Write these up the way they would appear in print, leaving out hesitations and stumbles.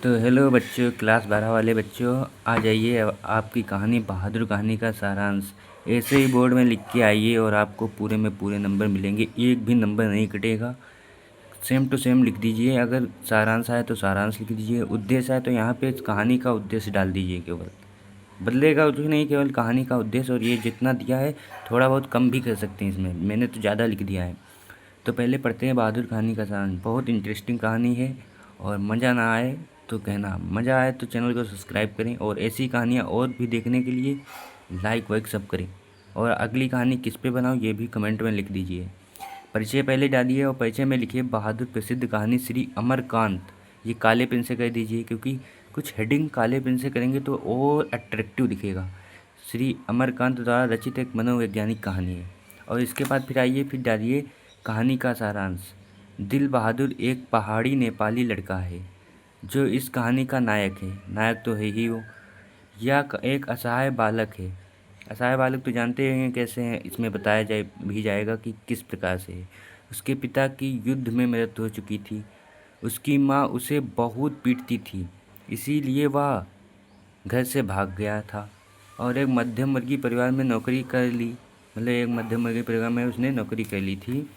तो हेलो बच्चों, क्लास 12 वाले बच्चों, आ जाइए। अब आपकी कहानी बहादुर कहानी का सारांश ऐसे ही बोर्ड में लिख के आइए और आपको पूरे में पूरे नंबर मिलेंगे। एक भी नंबर नहीं कटेगा। सेम टू सेम लिख दीजिए। अगर सारांश आए तो सारांश लिख दीजिए, उद्देश्य आए तो यहाँ पे कहानी का उद्देश्य डाल दीजिए। केवल बदलेगा कुछ नहीं, केवल कहानी का उद्देश्य। और ये जितना दिया है थोड़ा बहुत कम भी कर सकते हैं इसमें, मैंने तो ज़्यादा लिख दिया है। तो पहले पढ़ते हैं बहादुर कहानी का सारांश। बहुत इंटरेस्टिंग कहानी है और मज़ा ना आए तो कहना, मज़ा आए तो चैनल को सब्सक्राइब करें और ऐसी कहानियाँ और भी देखने के लिए लाइक वाइक सब करें। और अगली कहानी किस पे बनाऊँ ये भी कमेंट में लिख दीजिए। परिचय पहले डालिए और परिचय में लिखिए बहादुर प्रसिद्ध कहानी श्री अमरकांत। ये काले पेन से कर दीजिए, क्योंकि कुछ हेडिंग काले पेन से करेंगे तो और अट्रैक्टिव दिखेगा। श्री अमरकांत द्वारा रचित एक मनोवैज्ञानिक कहानी है। और इसके बाद फिर आइए, फिर डालिए कहानी का सारांश। दिल बहादुर एक पहाड़ी नेपाली लड़का है जो इस कहानी का नायक है। नायक तो है ही वो। यह एक असहाय बालक है। असहाय बालक तो जानते हैं कैसे हैं, इसमें बताया जाएगा कि किस प्रकार से है। उसके पिता की युद्ध में मृत्यु हो चुकी थी। उसकी माँ उसे बहुत पीटती थी, इसीलिए वह घर से भाग गया था और एक मध्यम वर्गीय परिवार में नौकरी कर ली। मतलब एक मध्यम वर्गीय परिवार में उसने नौकरी कर ली थी।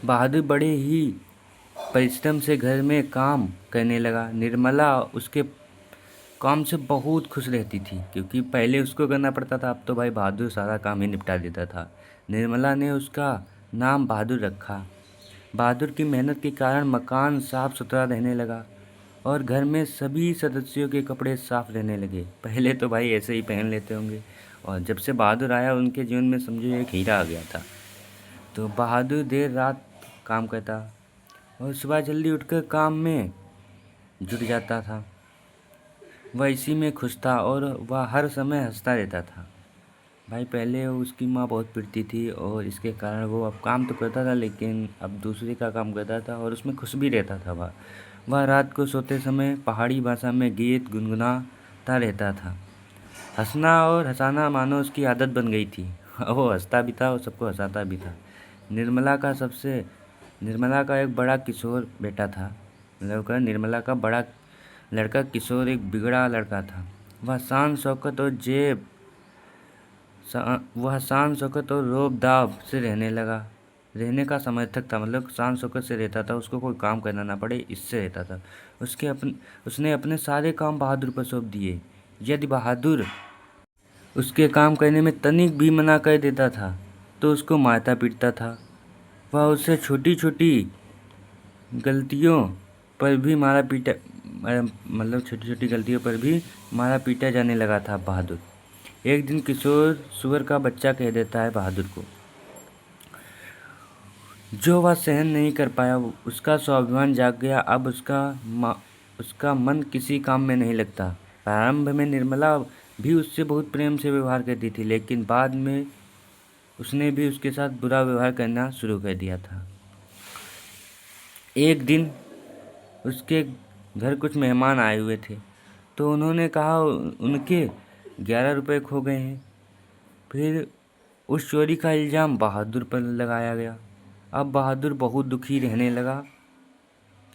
बहादुर बड़े ही परिश्रम से घर में काम करने लगा। निर्मला उसके काम से बहुत खुश रहती थी, क्योंकि पहले उसको करना पड़ता था, अब तो भाई बहादुर सारा काम ही निपटा देता था। निर्मला ने उसका नाम बहादुर रखा। बहादुर की मेहनत के कारण मकान साफ सुथरा रहने लगा और घर में सभी सदस्यों के कपड़े साफ रहने लगे। पहले तो भाई ऐसे ही पहन लेते होंगे, और जब से बहादुर आया उनके जीवन में समझो एक हीरा आ गया था। तो बहादुर देर रात काम करता और सुबह जल्दी उठकर काम में जुट जाता था। वह इसी में खुश था और वह हर समय हंसता रहता था। भाई पहले उसकी माँ बहुत पीटती थी और इसके कारण वो अब काम तो करता था, लेकिन अब दूसरे का काम करता था और उसमें खुश भी रहता था। वह रात को सोते समय पहाड़ी भाषा में गीत गुनगुनाता रहता था। हंसना और हंसाना मानो उसकी आदत बन गई थी। वो हंसता भी था और सबको हंसाता भी था। निर्मला का एक बड़ा किशोर बेटा था। मतलब निर्मला का बड़ा लड़का किशोर एक बिगड़ा लड़का था। वह शान शौकत और रोब दाब से रहने का समर्थक था। मतलब शान शौकत से रहता था, उसको कोई काम करना ना पड़े, इससे रहता था। उसने अपने सारे काम बहादुर पर सौंप दिए। यदि बहादुर उसके काम करने में तनिक भी मना कर देता था तो उसको मारता पीटता था। वह उससे छोटी छोटी गलतियों पर भी छोटी छोटी गलतियों पर भी मारा पीटा जाने लगा था बहादुर। एक दिन किशोर सुअर का बच्चा कह देता है बहादुर को, जो वह सहन नहीं कर पाया। उसका स्वाभिमान जाग गया। अब उसका मन किसी काम में नहीं लगता। प्रारंभ में निर्मला भी उससे बहुत प्रेम से व्यवहार करती थी, लेकिन बाद में उसने भी उसके साथ बुरा व्यवहार करना शुरू कर दिया था। एक दिन उसके घर कुछ मेहमान आए हुए थे, तो उन्होंने कहा उनके 11 रुपये खो गए हैं। फिर उस चोरी का इल्ज़ाम बहादुर पर लगाया गया। अब बहादुर बहुत दुखी रहने लगा,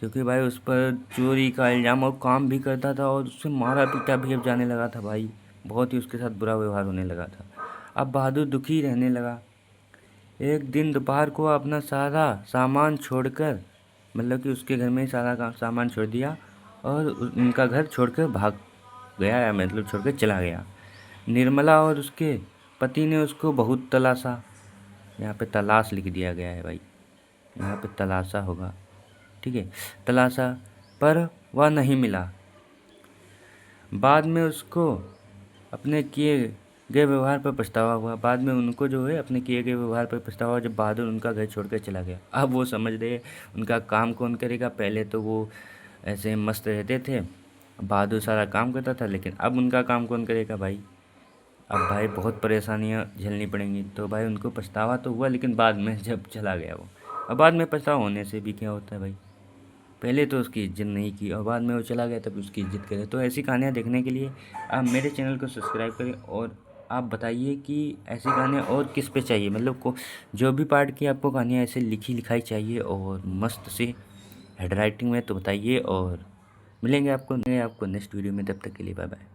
क्योंकि भाई उस पर चोरी का इल्ज़ाम, और काम भी करता था और उससे मारा पीटा भी अब जाने लगा था। भाई बहुत ही उसके साथ बुरा व्यवहार होने लगा था। अब बहादुर दुखी रहने लगा। एक दिन दोपहर को अपना सारा सामान छोड़कर, मतलब कि उसके घर में ही सारा सामान छोड़ दिया और उनका घर छोड़कर भाग गया, या मतलब छोड़कर चला गया। निर्मला और उसके पति ने उसको बहुत तलाशा। यहाँ पे तलाश लिख दिया गया है भाई, यहाँ पे तलाशा होगा, ठीक है। तलाशा पर वह नहीं मिला। बाद में उसको अपने किए गए व्यवहार पर पछतावा हुआ। बाद में उनको जो है अपने किए गए व्यवहार पर पछतावा, जब बहादुर उनका घर छोड़कर चला गया। अब वो समझ रहे उनका काम कौन करेगा। पहले तो वो ऐसे मस्त रहते थे, बहादुर सारा काम करता था, लेकिन अब उनका काम कौन करेगा भाई। अब भाई बहुत परेशानियां झेलनी पड़ेंगी। तो भाई उनको पछतावा तो हुआ, लेकिन बाद में जब चला गया वो। अब बाद में पछतावा होने से भी क्या होता है भाई, पहले तो उसकी इज्जत नहीं की और बाद में वो चला गया तब उसकी इज्जत करे। तो ऐसी कहानियाँ देखने के लिए आप मेरे चैनल को सब्सक्राइब करें और आप बताइए कि ऐसी कहानियाँ और किस पे चाहिए। मतलब को जो भी पार्ट की आपको कहानियाँ ऐसे लिखी लिखाई चाहिए और मस्त से हेड राइटिंग में, तो बताइए। और मिलेंगे आपको नेक्स्ट वीडियो में, तब तक के लिए बाय बाय।